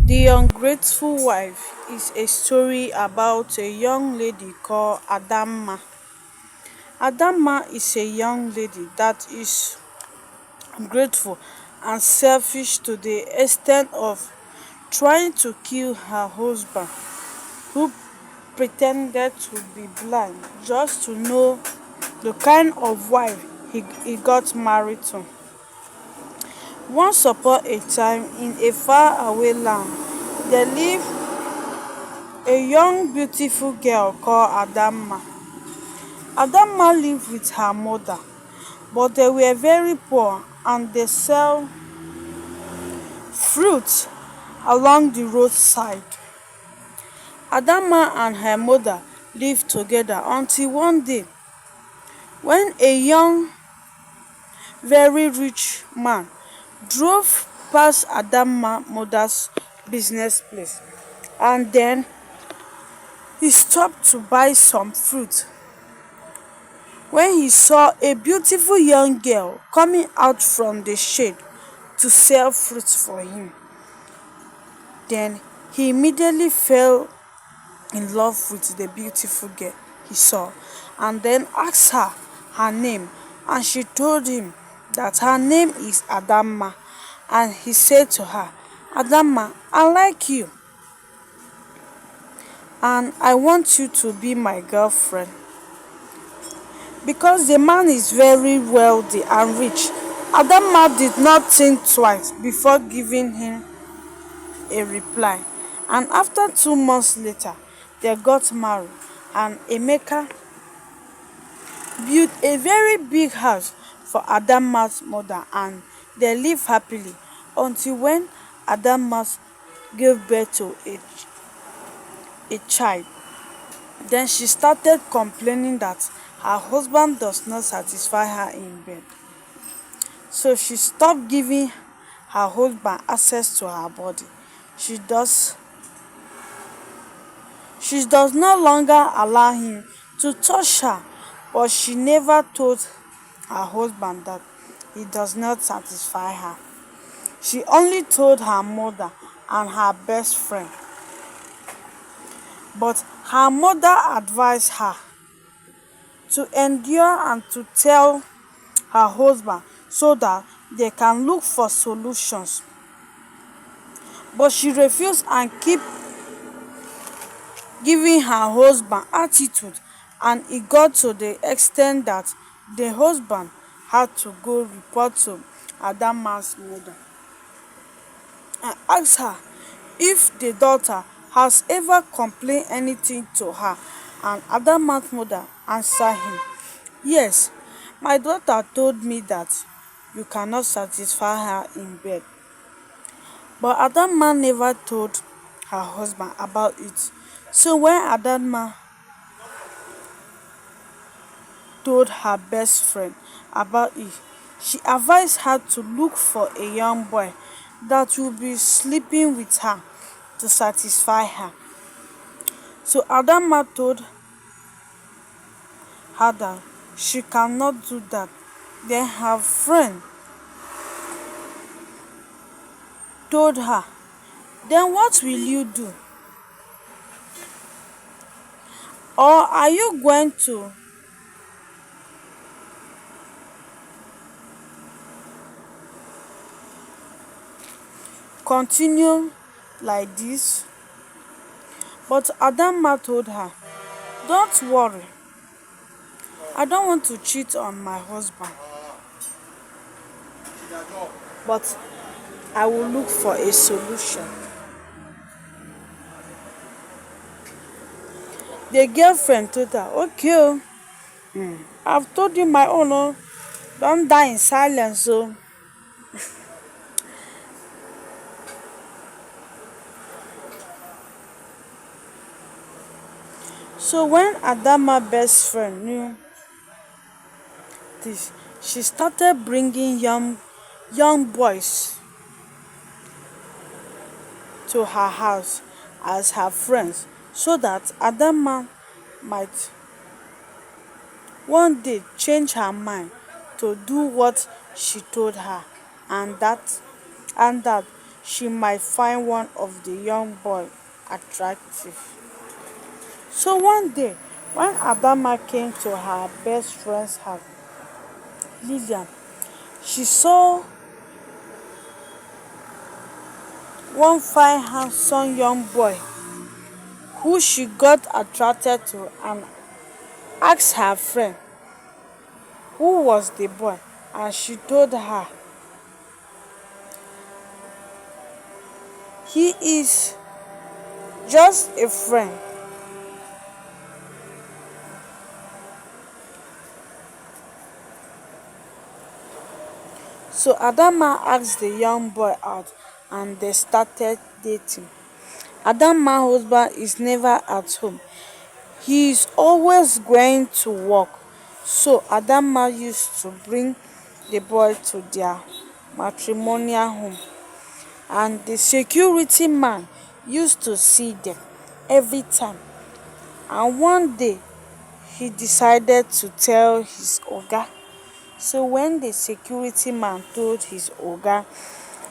The Ungrateful Wife is a story about a young lady called Adamma. Adamma is a young lady that is ungrateful and selfish to the extent of trying to kill her husband, who pretended to be blind just to know the kind of wife he got married to. Once upon a time, in a faraway land, there lived a young beautiful girl called Adamma. Adamma lived with her mother, but they were very poor and they sell fruit along the roadside. Adamma and her mother lived together until one day when a young, very rich man drove past Adamma's mother's business place, and then he stopped to buy some fruit. When he saw a beautiful young girl coming out from the shade to sell fruits for him, then he immediately fell in love with the beautiful girl he saw, and then asked her name, and she told him that her name is Adamma. And he said to her, "Adamma, I like you and I want you to be my girlfriend." Because the man is very wealthy and rich, Adamma did not think twice before giving him a reply. And after 2 months later, they got married, and Emeka built a very big house for Adamma's mother, and they lived happily until when Adamma gave birth to a child. Then she started complaining that her husband does not satisfy her in bed. So she stopped giving her husband access to her body. She does she does no longer allow him to touch her, but she never told her husband that he does not satisfy her. She only told her mother and her best friend. But her mother advised her to endure and to tell her husband so that they can look for solutions. But she refused and keep giving her husband attitude, and it got to the extent that the husband had to go report to Adamma's mother and ask her if the daughter has ever complained anything to her. And Adamma's mother answered him, "Yes, my daughter told me that you cannot satisfy her in bed." But Adamma never told her husband about it. So when Adamma told her best friend about it, she advised her to look for a young boy that would be sleeping with her to satisfy her. So Adamma told her that she cannot do that. Then her friend told her, "Then what will you do? Or are you going to continue like this?" But Adamma told her, "Don't worry, I don't want to cheat on my husband, but I will look for a solution." The girlfriend told her, "Okay, oh, I've told you my own, oh, don't die in silence, oh." So when Adamma's best friend knew this, she started bringing young boys to her house as her friends, so that Adamma might one day change her mind to do what she told her, and that she might find one of the young boy attractive. So one day, when Adama came to her best friend's house, Lillian, she saw one fine handsome young boy who she got attracted to and asked her friend who was the boy, and she told her he is just a friend. So Adama asked the young boy out and they started dating. Adama's husband is never at home. He is always going to work. So Adama used to bring the boy to their matrimonial home, and the security man used to see them every time. And one day he decided to tell his oga. So when the security man told his oga,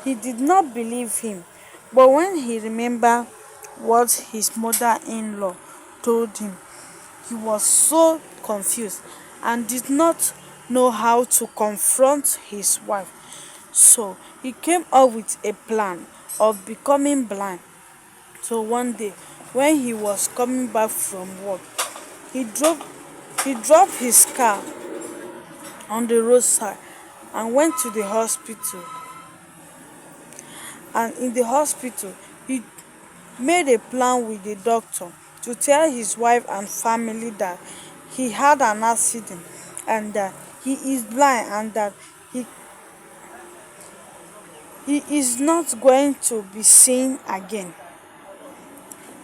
he did not believe him. But when he remembered what his mother-in-law told him, he was so confused and did not know how to confront his wife. So he came up with a plan of becoming blind. So one day, when he was coming back from work, he drove he dropped his car on the roadside and went to the hospital. And in the hospital, he made a plan with the doctor to tell his wife and family that he had an accident and that he is blind and that he he is not going to be seen again.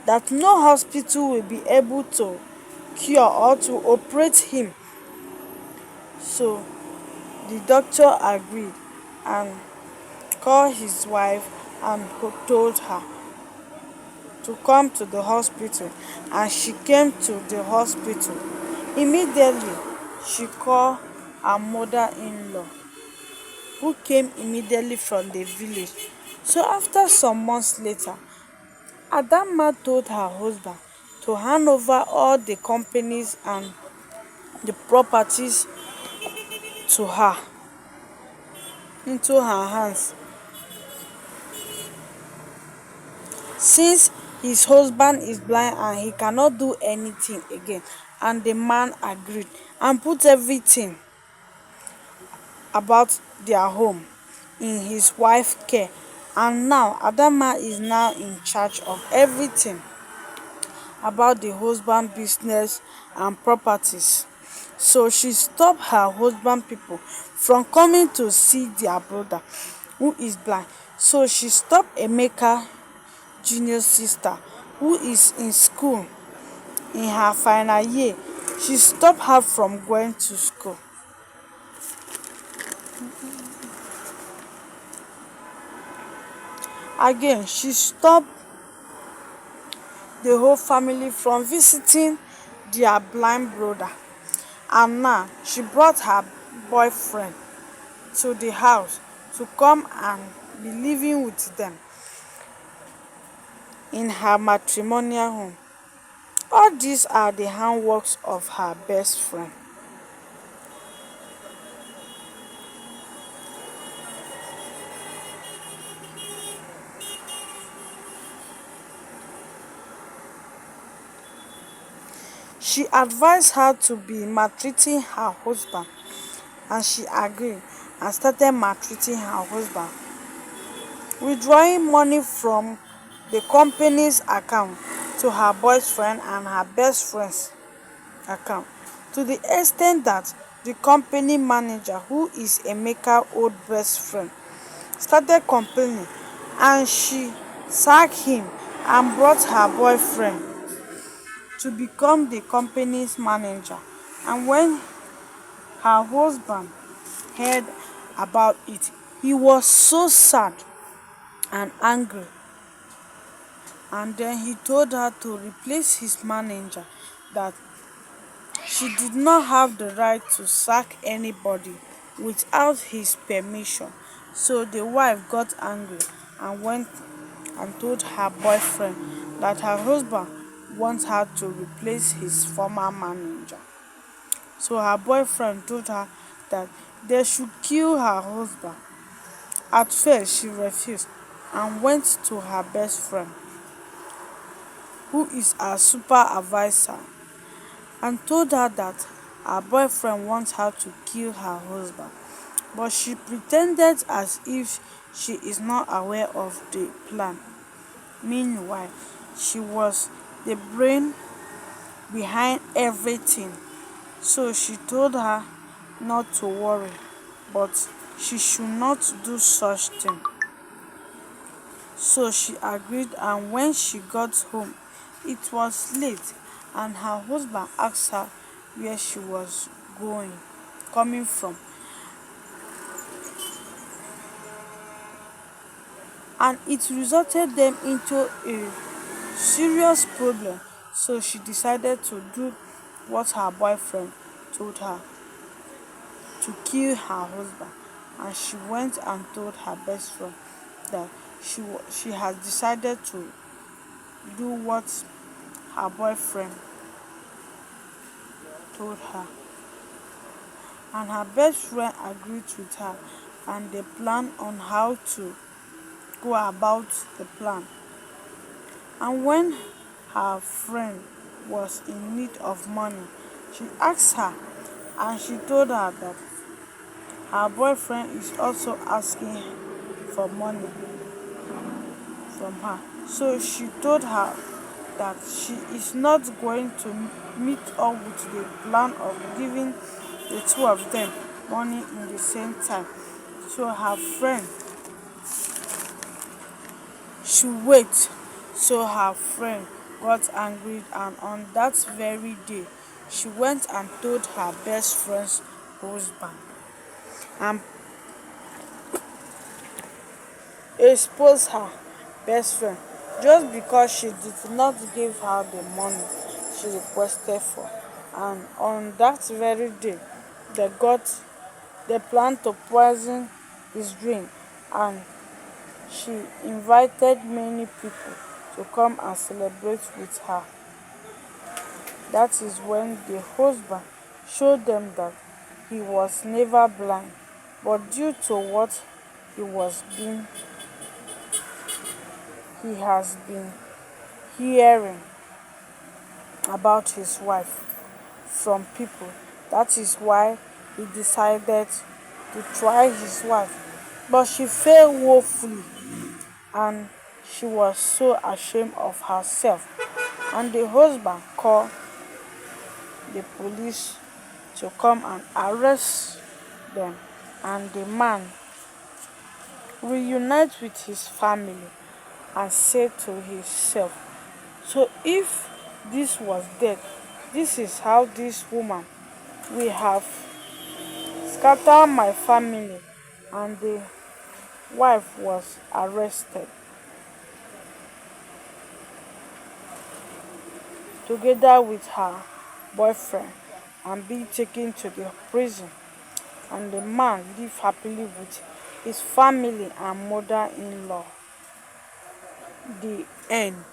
That no hospital will be able to cure or to operate him. So the doctor agreed and called his wife and told her to come to the hospital, and she came to the hospital. Immediately she called her mother-in-law, who came immediately from the village. So after some months later, Adamma told her husband to hand over all the companies and the properties to her into her hands, since his husband is blind and he cannot do anything again. And the man agreed and put everything about their home in his wife's care. And now Adama is now in charge of everything about the husband business and properties. So she stopped her husband people from coming to see their brother who is blind. So she stopped Emeka junior sister who is in school in her final year. She stopped her from going to school. Again, she stopped the whole family from visiting their blind brother. And now she brought her boyfriend to the house to come and be living with them in her matrimonial home. All these are the handworks of her best friend. She advised her to be maltreating her husband, and she agreed and started maltreating her husband, withdrawing money from the company's account to her boyfriend and her best friend's account, to the extent that the company manager, who is Emeka's old best friend, started complaining, and she sacked him and brought her boyfriend to become the company's manager. And when her husband heard about it, he was so sad and angry, and then he told her to replace his manager, that she did not have the right to sack anybody without his permission. So the wife got angry and went and told her boyfriend that her husband wants her to replace his former manager. So her boyfriend told her that they should kill her husband. At first, she refused and went to her best friend, who is her supervisor, and told her that her boyfriend wants her to kill her husband. But she pretended as if she is not aware of the plan. Meanwhile, she was the brain behind everything. So she told her not to worry, but she should not do such thing. So she agreed, and when she got home it was late, and her husband asked her where she was going coming from, and it resulted them into a serious problem. So she decided to do what her boyfriend told her, to kill her husband. And she went and told her best friend that she has decided to do what her boyfriend told her. And her best friend agreed with her, and they planned on how to go about the plan. And when her friend was in need of money, she asked her, and she told her that her boyfriend is also asking for money from her. So she told her that she is not going to meet up with the plan of giving the two of them money in the same time. So her friend should wait. So her friend got angry, and on that very day she went and told her best friend's husband and exposed her best friend just because she did not give her the money she requested for. And on that very day they got they planned to poison his drink, and she invited many people to come and celebrate with her. That is when the husband showed them that he was never blind, but due to what he was being he has been hearing about his wife from people. That is why he decided to try his wife. But she failed woefully, and she was so ashamed of herself. And the husband called the police to come and arrest them. And the man reunited with his family and said to himself, so if this was death, this is how this woman will have scattered my family. And the wife was arrested together with her boyfriend and be taken to the prison. And the man lived happily with his family and mother-in-law. The end.